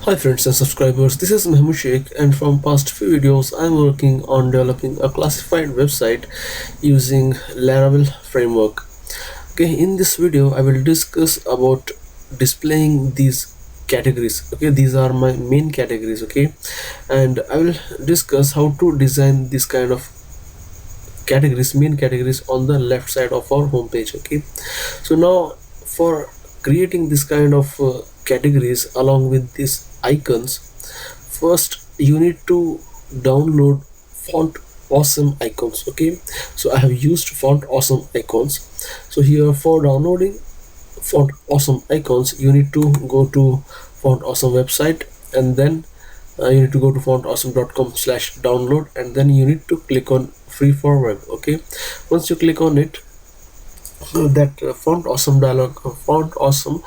Hi friends and subscribers, this is Mehmood Sheikh, and from past few videos I am working on developing a classified website using Laravel framework. Okay, in this video I will discuss about displaying these categories. Okay, these are my main categories. Okay, and I will discuss how to design this kind of main categories on the left side of our home page. Okay, so now for creating this kind of categories along with these icons, first you need to download font awesome icons. Okay, so I have used font awesome icons. So here, for downloading font awesome icons, you need to go to font awesome website, and then you need to go to fontawesome.com/download, and then you need to click on free for web. Okay, once you click on it, that font awesome font awesome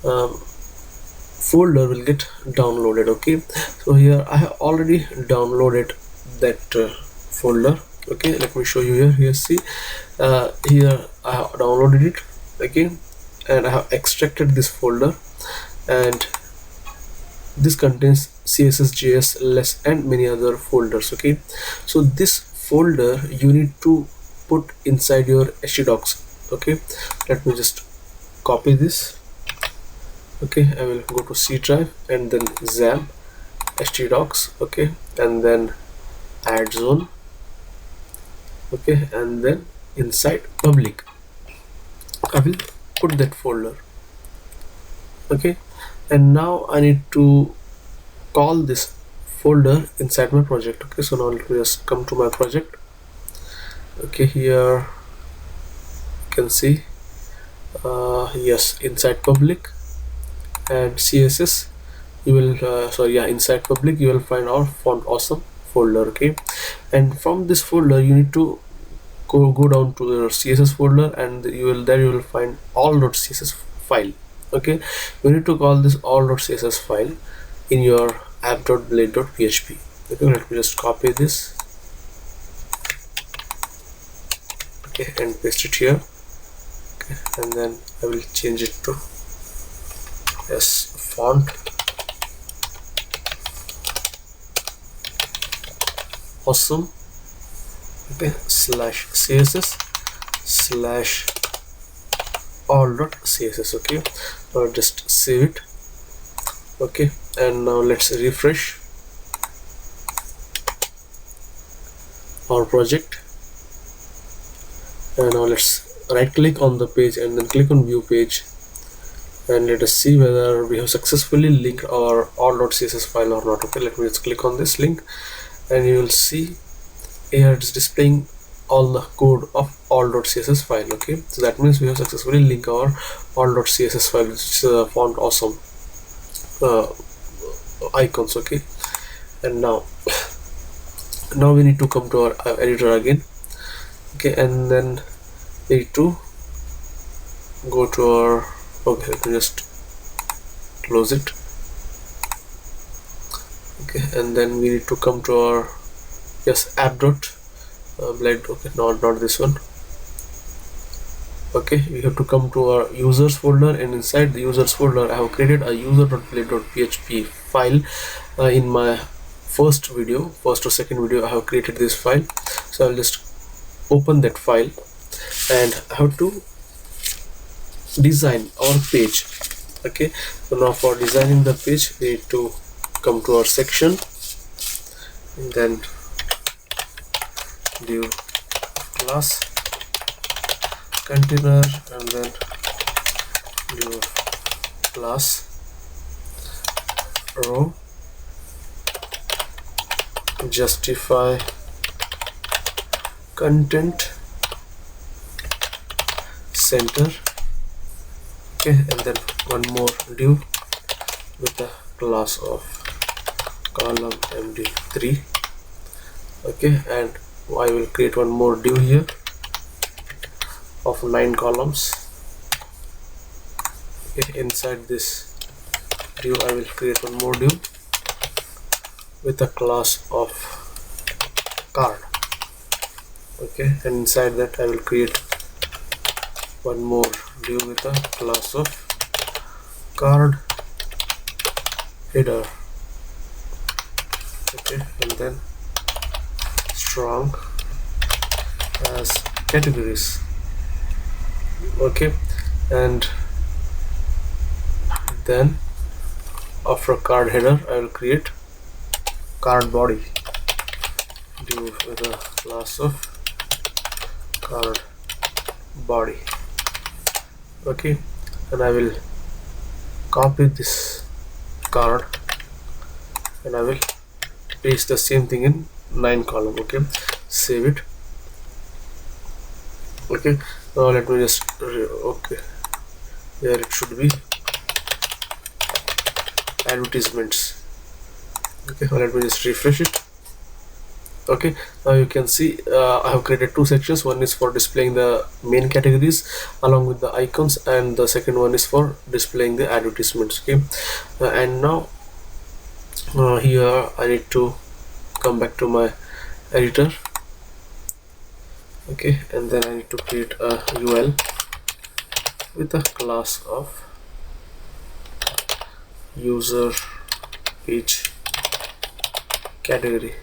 um, folder will get downloaded. Okay, so here I have already downloaded that folder. Okay, let me show you here. Here, see, here I have downloaded it. Okay, and I have extracted this folder, and this contains css, js, ls and many other folders. Okay, so this folder you need to put inside your htdocs. Okay, let me just copy this. Okay, I will go to C drive and then XAMPP htdocs. Okay, and then add zone. Okay, and then inside public I will put that folder. Okay, and now I need to call this folder inside my project. Okay, so now let me just come to my project. Okay, here you can see yes, inside public and css you will inside public you will find our font awesome folder. Okay, and from this folder you need to go down to your css folder, and you will find all.css file. Okay, you need to call this all.css file in your app.blade.php. Okay, let me just copy this. Okay, and paste it here. Okay, and then I will change it to font awesome. Okay, /css /all.css. Okay, now just save it. Okay, and now let's refresh our project, and now let's right click on the page and then click on view page, and let us see whether we have successfully linked our all.css file or not. Okay, let me just click on this link, and you will see here it's displaying all the code of all.css file. Okay, so that means we have successfully linked our all.css file, which is font awesome icons. Okay, and now we need to come to our editor again. Okay, and then we need to go to our okay, let me just close it. Okay, and then we need to come to our app.blade. Okay, not this one. Okay, we have to come to our users folder, and inside the users folder I have created a user.blade.php file. In my first or second video I have created this file, so I'll just open that file, and I have to design our page. Okay, so now for designing the page we need to come to our section, and then div class container, and then div class row, justify content center. Okay, and then one more div with a class of column md3. Okay, and I will create one more div here of 9 columns. Okay, inside this div I will create one more div with a class of card. Okay, and inside that I will create one more div with a class of card header. okay, and then strong as categories, okay, and then after card header I will create card body, do with a class of card body, okay, and I will copy this card and I will paste the same thing in 9 column, okay, save it, okay. Now let me just okay, here it should be advertisements, okay. Now let me just refresh it, okay. Now you can see I have created two sections. One is for displaying the main categories along with the icons, and the second one is for displaying the advertisements, okay. And now here I need to come back to my editor, okay, and then I need to create a UL with a class of user page category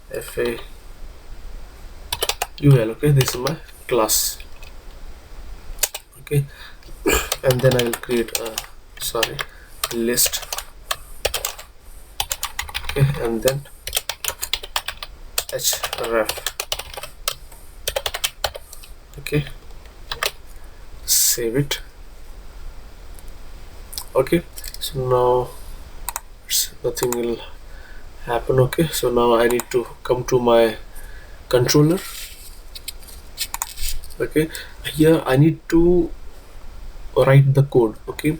FAUL, okay. This is my class, okay, and then I will create a list, okay, and then href, okay, save it, okay. So now nothing will happen, okay. So now I need to come to my controller, okay. Here I need to write the code, okay.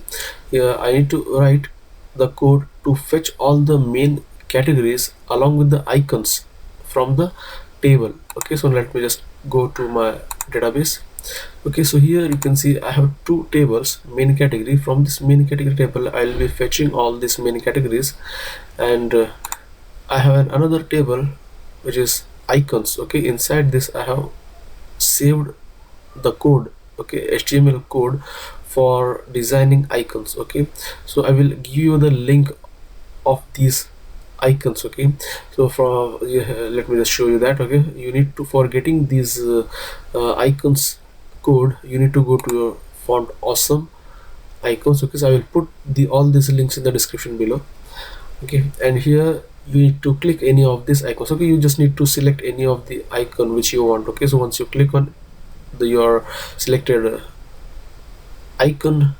Here I need to write the code to fetch all the main categories along with the icons from the table, okay. So let me just go to my database, okay. So here you can see I have two tables, main category. From this main category table I will be fetching all these main categories, and I have another table which is icons, okay. Inside this I have saved the code, okay, HTML code for designing icons, okay. So I will give you the link of these icons, okay. So from let me just show you that, okay. You need to, for getting these icons code, you need to go to your fontawesome icons, okay. So I will put all these links in the description below, okay. And here you need to click any of these icons, okay. You just need to select any of the icon which you want, okay. So once you click on your selected icon,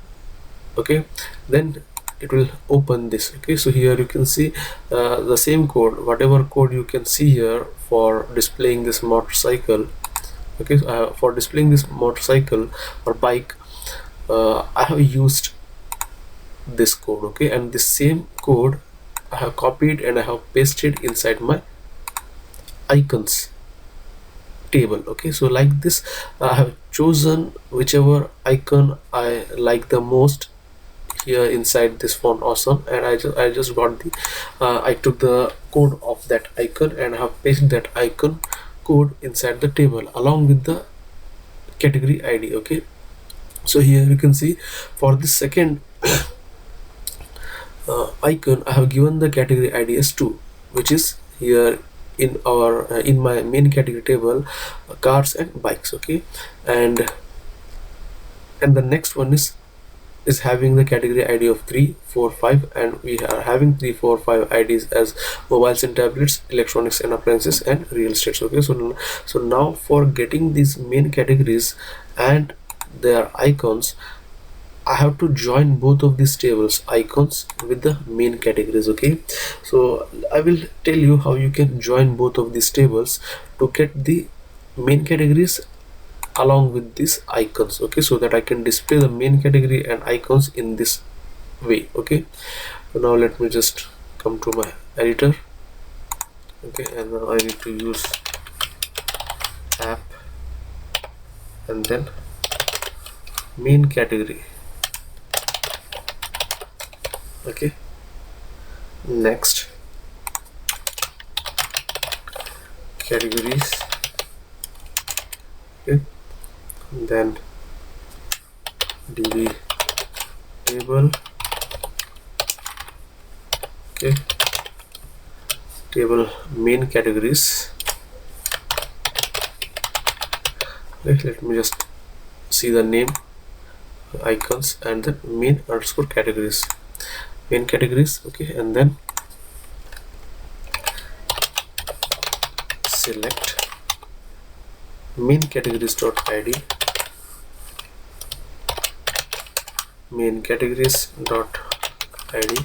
okay, then it will open this, okay. So here you can see the same code, whatever code you can see here for displaying this motorcycle, okay. For displaying this motorcycle or bike, I have used this code, okay, and this same code I have copied and I have pasted inside my icons table, okay. So like this I have chosen whichever icon I like the most here inside this fontawesome, and I just got the I took the code of that icon and I have pasted that icon code inside the table along with the category ID, okay. So here you can see for this second icon I have given the category ID as 2, which is here in our in my main category table, cars and bikes, okay. And the next one is having the category ID of 3, 4, 5, and we are having 3, 4, 5 IDs as mobiles and tablets, electronics and appliances, and real estate, okay. So now for getting these main categories and their icons, I have to join both of these tables, icons with the main categories, okay. So I will tell you how you can join both of these tables to get the main categories along with these icons, okay, so that I can display the main category and icons in this way, okay. So now let me just come to my editor, okay, and now I need to use app and then main category, okay. Next, categories, okay, and then db table Okay, table main categories. Okay, let me just see the name, icons, and then main underscore categories, main categories. Okay, and then select main categories dot id, main categories dot id.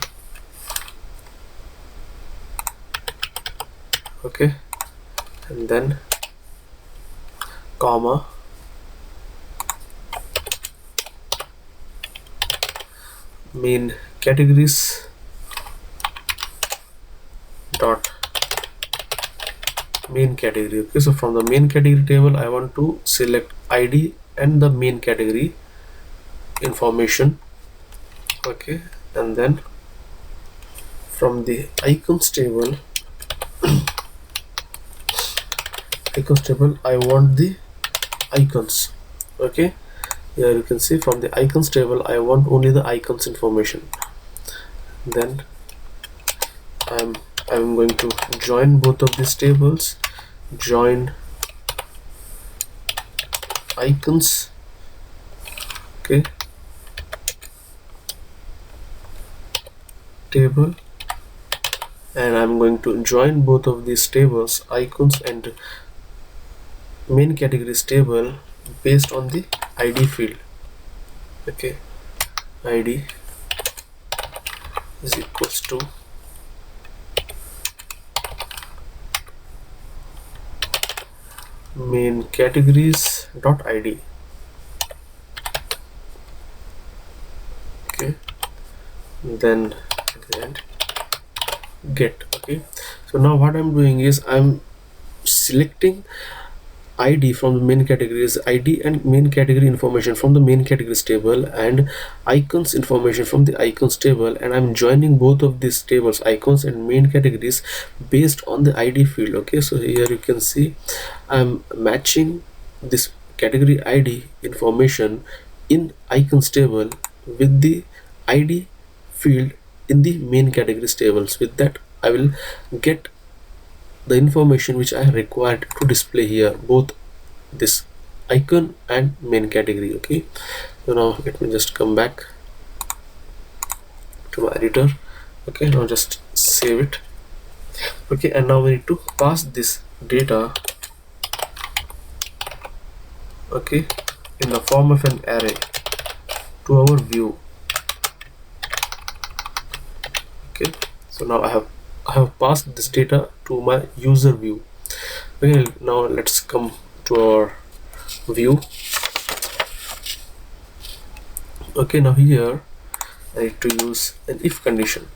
Okay, and then comma main categories dot main category. Okay, so from the main category table I want to select id and the main category information. Okay, and then from the icons table I want the icons. Okay, here you can see from the icons table I want only the icons information. Then I'm going to join both of these tables, join icons. Okay, table, and I'm going to join both of these tables, icons and main categories table, based on the id field. Okay, id is equals to main categories dot id. Okay, then at the end get. Okay, so now what I'm doing is I'm selecting id from the main categories, id and main category information from the main categories table, and icons information from the icons table, and I'm joining both of these tables, icons and main categories, based on the id field. Okay, so here you can see I'm matching this category id information in icons table with the id field in the main categories tables. With that I will get the information which I required to display here, both this icon and main category. Okay, so now let me just come back to my editor. Okay, now just save it. Okay, and now we need to pass this data, okay, in the form of an array to our view. Okay, so now I have passed this data to my user view. Okay, now let's come to our view. Okay, now here I need to use an if condition.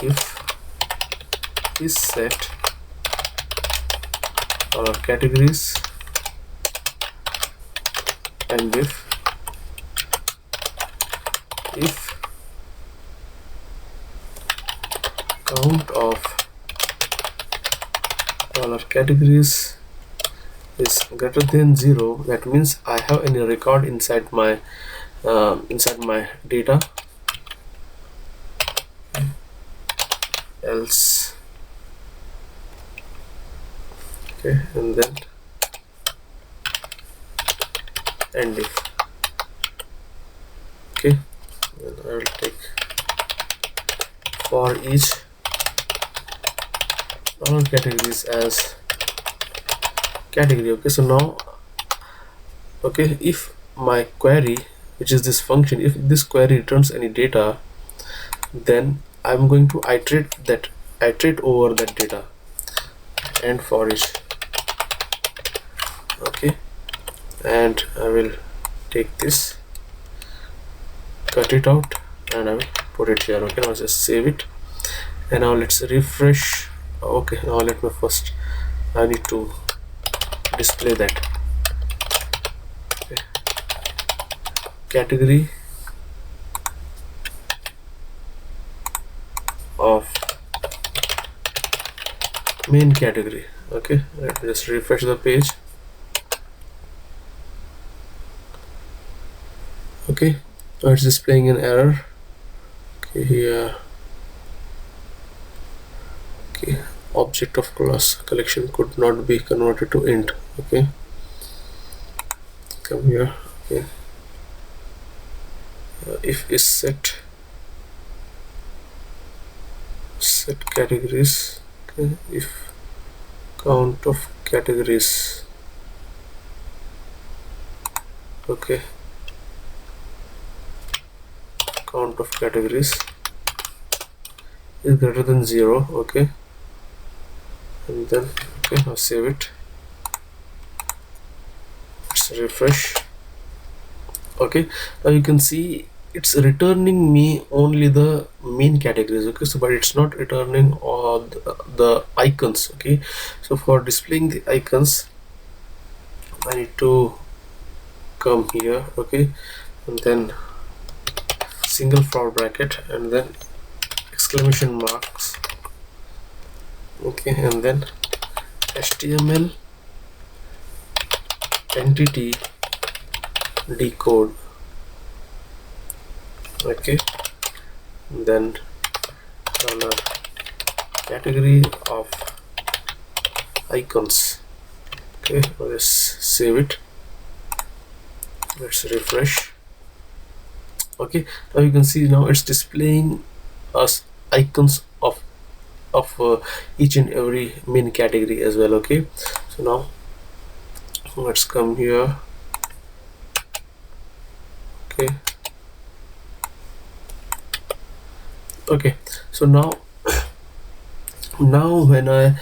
If is set our categories, and if count of all our categories is greater than 0, that means I have any record inside my data. Else, okay, and then and if. Okay, then I will take for each all categories as category. Okay, so now, okay, if my query, which is this function, if this query returns any data, then I'm going to iterate over that data, and for each. Okay, and I will take this, cut it out, and I will put it here. Okay, now just save it, and now let's refresh. Okay, now let me first, I need to display that. Okay. Category of main category. Okay, let me just refresh the page. Okay, now it's displaying an error. Okay, here okay. Object of class collection could not be converted to int. Okay, come here. Okay, if is set categories. Okay, if count of categories. Okay, count of categories is greater than 0. Okay, and then okay, now save it. Let's refresh. Okay, now you can see it's returning me only the main categories. Okay, so but it's not returning all the icons. Okay, so for displaying the icons I need to come here. Okay, and then single for bracket and then exclamation marks. Okay, and then HTML entity decode. Okay, then color category of icons. Okay, let's save it. Let's refresh. Okay, now you can see now it's displaying us icons of each and every main category as well. Okay, so now let's come here. Okay, okay, so now when I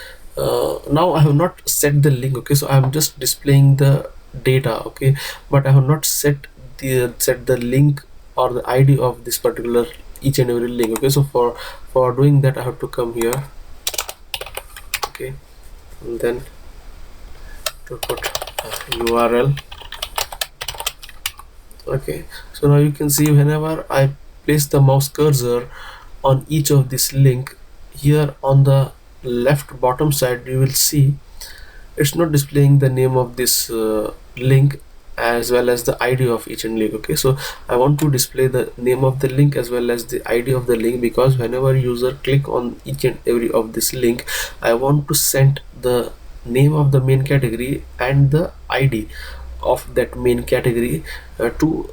now I have not set the link. Okay, so I'm just displaying the data. Okay, but I have not set the link or the ID of this particular each and every link. Okay, so for doing that I have to come here. Okay, and then to put URL. Okay, so now you can see whenever I place the mouse cursor on each of this link, here on the left bottom side you will see it's not displaying the name of this link as well as the ID of each and link. Okay, so I want to display the name of the link as well as the ID of the link, because whenever user click on each and every of this link, I want to send the name of the main category and the ID of that main category to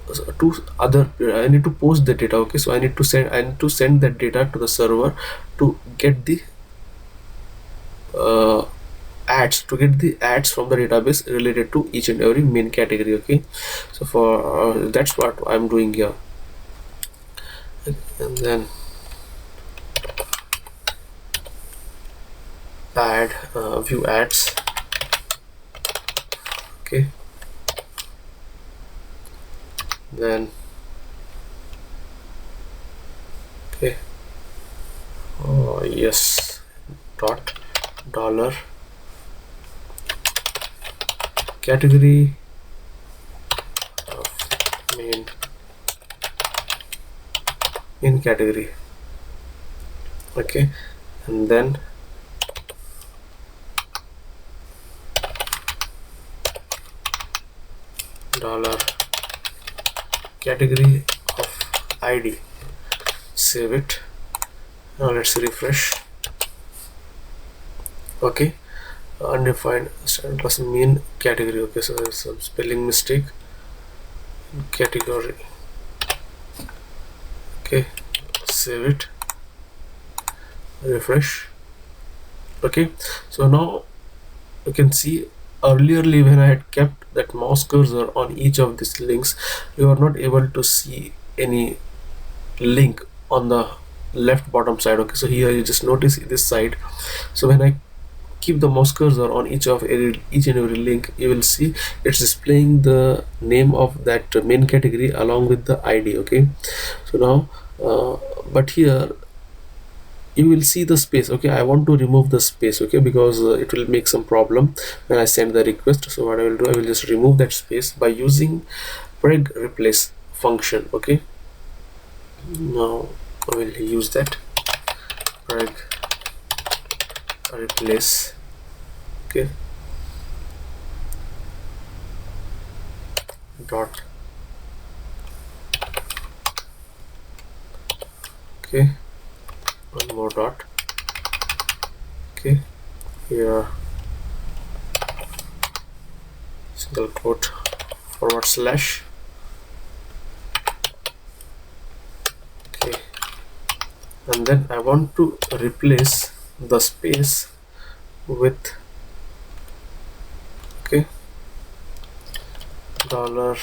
other I need to post the data. Okay, so I need to send that data to the server to get the ads from the database related to each and every main category. Okay, so for that's what I'm doing here. And then add view ads. Okay, then okay, oh yes, dot dollar category of main category. Okay, and then dollar category of ID. Save it. Now let's refresh. Okay, undefined standard class main category. Okay, so there's some spelling mistake. Category. Okay, save it. Refresh. Okay, so now you can see earlierly when I had kept that mouse cursor on each of these links, you are not able to see any link on the left bottom side. Okay, so here you just notice this side. So when I keep the mouse cursor on each and every link, you will see it's displaying the name of that main category along with the ID. Okay, so now but here you will see the space. Okay, I want to remove the space. Okay, because it will make some problem when I send the request. So what I will do, I will just remove that space by using preg replace function. Okay, now I will use that preg replace. Okay, dot. Okay, one more dot. Okay, here single quote forward slash. Okay, and then I want to replace the space with, okay, dollar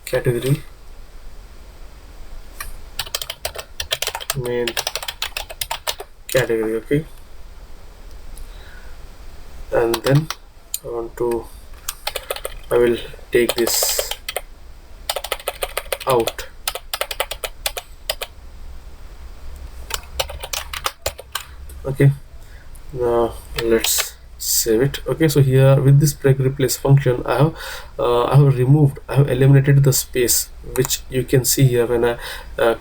category main category. Okay, and then I will take this out. Okay, now let's save it. Okay, so here with this break replace function, I have eliminated the space, which you can see here when I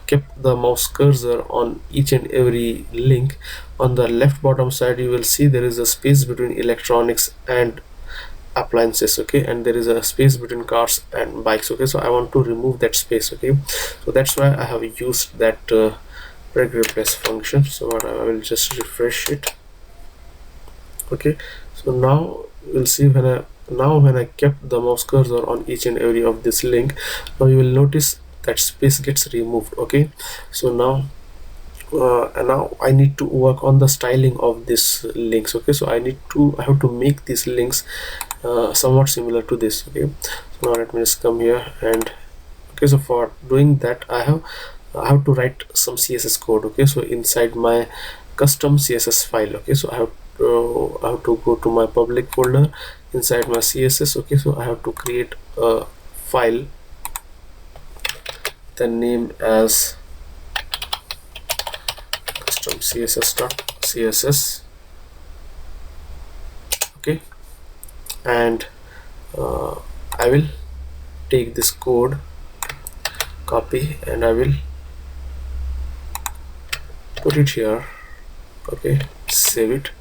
kept the mouse cursor on each and every link. On the left bottom side, you will see there is a space between electronics and appliances. Okay, and there is a space between cars and bikes. Okay, so I want to remove that space. Okay, so that's why I have used that break replace function. So what, I will just refresh it. Okay, so now you'll see when I kept the mouse cursor on each and every of this link, now you will notice that space gets removed. Okay, so now and now I need to work on the styling of these links. Okay, so I have to make these links somewhat similar to this. Okay, so now let me just come here and, okay, so for doing that I have to write some CSS code. Okay, so inside my custom CSS file. Okay, so I have to go to my public folder inside my CSS. Okay, so I have to create a file, the name as custom css.css. Okay, and I will take this code, copy, and I will put it here. Okay, save it,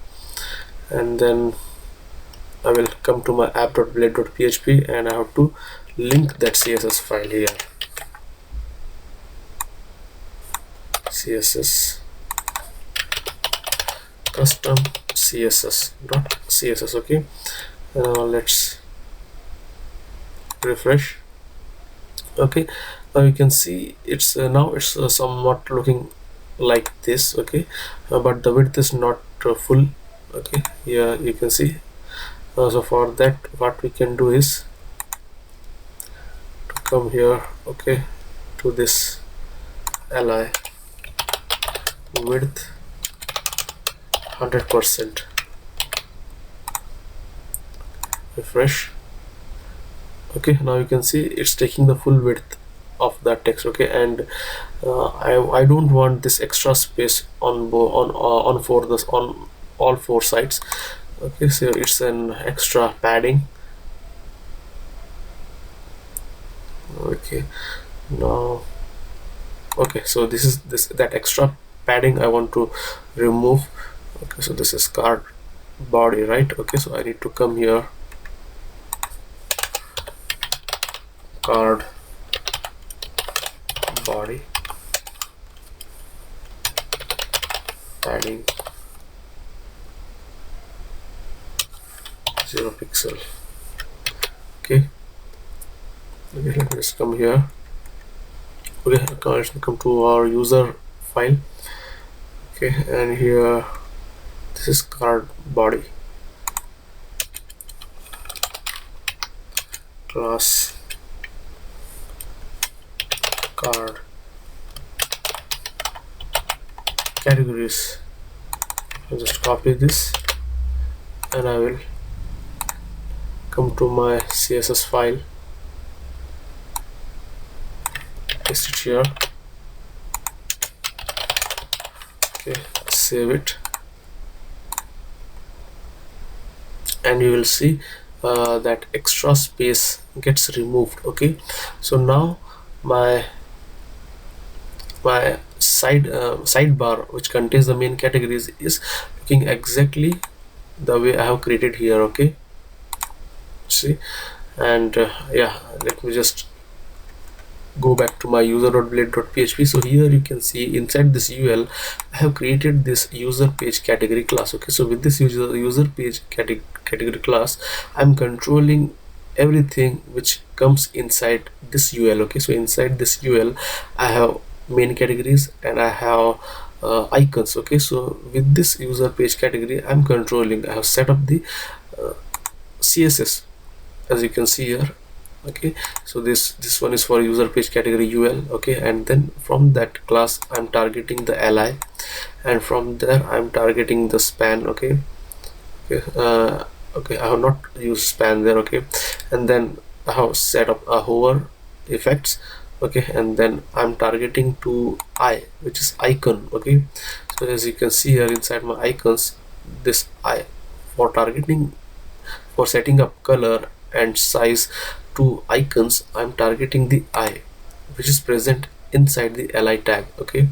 and then I will come to my app.blade.php and I have to link that CSS file here. CSS custom css.css. Okay, let's refresh. Okay, now you can see it's somewhat looking like this. Okay, but the width is not full. Okay, here you can see. So for that, what we can do is to come here, okay, to this li width 100%, refresh. Okay, now you can see it's taking the full width of that text. Okay, and I don't want this extra space on all four sides. Okay, so it's an extra padding. Okay, now, okay, so this is that extra padding I want to remove. Okay, so this is card body, right? Okay, so I need to come here, card body padding 0 pixel. Okay, let me just come here. Okay, let's come to our user file. Okay, and here this is card body class card categories. I'll just copy this and I will come to my CSS file, paste it here. Okay, save it, and you will see that extra space gets removed. Okay, so now my sidebar, which contains the main categories, is looking exactly the way I have created here. Okay, see, and yeah, let me just go back to my user.blade.php. So here you can see inside this UL I have created this user page category class. Okay, so with this user page category class, I'm controlling everything which comes inside this UL. Okay, so inside this UL I have main categories and I have icons. Okay, so with this user page category I'm controlling, I have set up the CSS, as you can see here. Okay, so this one is for user page category UL. Okay, and then from that class I'm targeting the li, and from there I'm targeting the span. Okay, okay, I have not used span there. Okay, and then I have set up a hover effects. Okay, and then I'm targeting to I, which is icon. Okay, so as you can see here inside my icons, this I for targeting, for setting up color and size to icons, I'm targeting the I, which is present inside the li tag. Okay,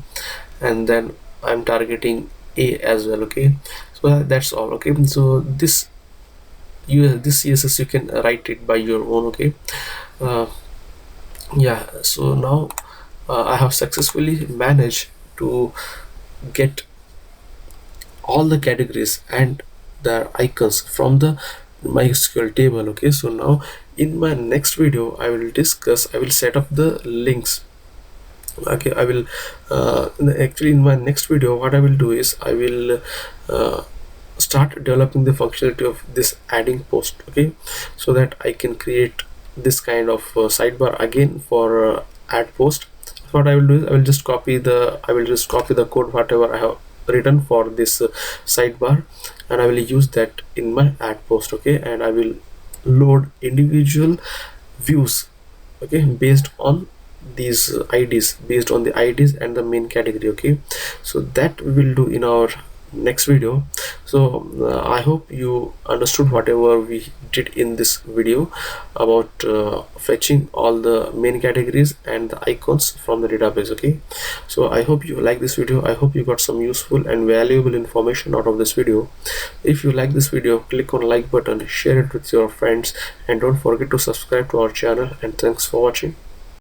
and then I'm targeting a as well. Okay, so that's all. Okay, so this CSS you can write it by your own. Okay, uh, yeah, so now I have successfully managed to get all the categories and their icons from the mysql table. Okay, so now in my next video I will set up the links. Okay, I will actually in my next video what I will do is I will start developing the functionality of this adding post. Okay, so that I can create this kind of sidebar again for add post. So what I will do is I will just copy the code whatever I have written for this sidebar, and I will use that in my add post. Okay, and I will load individual views, okay, based on these IDs, based on the IDs and the main category. Okay, so that we will do in our next video. So I hope you understood whatever we did in this video about fetching all the main categories and the icons from the database. Okay, so I hope you like this video. I hope you got some useful and valuable information out of this video. If you like this video, click on like button, share it with your friends, and don't forget to subscribe to our channel. And thanks for watching.